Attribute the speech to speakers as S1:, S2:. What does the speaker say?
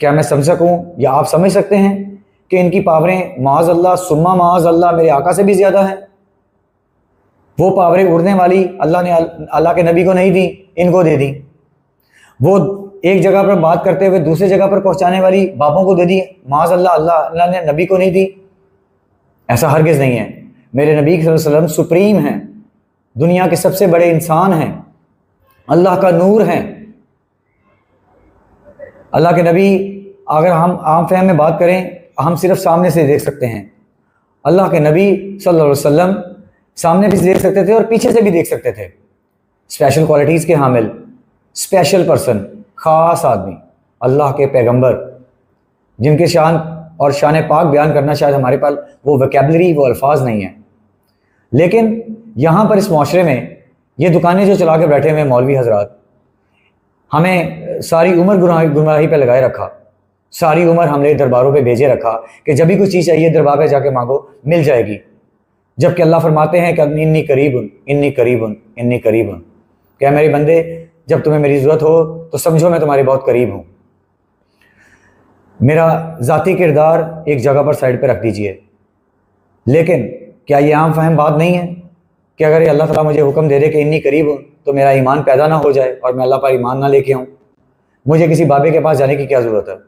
S1: क्या मैं समझ सकूं या आप समझ सकते हैं कि इनकी पावरें माज़ अल्लाह सुम्मा माज़ अल्लाह मेरे आका से भी ज़्यादा हैं? वो पावरें उड़ने वाली अल्लाह ने अल्लाह के नबी को नहीं दी, इनको दे दी। वो एक जगह पर बात करते हुए दूसरी जगह पर पहुंचाने वाली बापों को दे दी, माज़ अल्लाह अल्लाह ने नबी को नहीं दी। ऐसा हरगिज़ नहीं है। मेरे नबी सल्लल्लाहु अलैहि वसल्लम सुप्रीम हैं, दुनिया के सबसे बड़े इंसान हैं, अल्लाह का नूर हैं। अल्लाह के नबी, अगर हम आम फहम में बात करें, हम सिर्फ सामने से देख सकते हैं। अल्लाह के नबी सल्लल्लाहु अलैहि वसल्लम सामने भी देख सकते थे और पीछे से भी देख सकते थे। स्पेशल क्वालिटीज़ के हामिल, स्पेशल पर्सन, ख़ास आदमी, अल्लाह के पैगंबर, जिनके शान और शान पाक बयान करना शायद हमारे पास वो वोकैबलरी, वो अल्फाज नहीं है। लेकिन यहाँ पर इस माशरे में ये दुकानें जो चला के बैठे हुए मौलवी हजरात, हमें सारी उम्र गुमराही पे लगाए रखा, सारी उम्र हमने दरबारों पे भेजे रखा कि जब भी कोई चीज़ चाहिए दरबार पे जाके मांगो, मिल जाएगी। जबकि अल्लाह फरमाते हैं कि इन्नी करीबुन, इन्नी करीबुन, इन्नी करीबुन, क्या मेरे बंदे जब तुम्हें मेरी ज़रूरत हो तो समझो मैं तुम्हारे बहुत करीब हूँ। मेरा ज़ाती किरदार एक जगह पर साइड पे रख दीजिए। लेकिन क्या ये आम फहम बात नहीं है कि अगर ये अल्लाह ताला मुझे हुक्म दे दे कि इन्नी करीब हूँ तो मेरा ईमान पैदा ना हो जाए और मैं अल्लाह पर ईमान ना लेके आऊँ? मुझे किसी बाबे के पास जाने की क्या ज़रूरत है?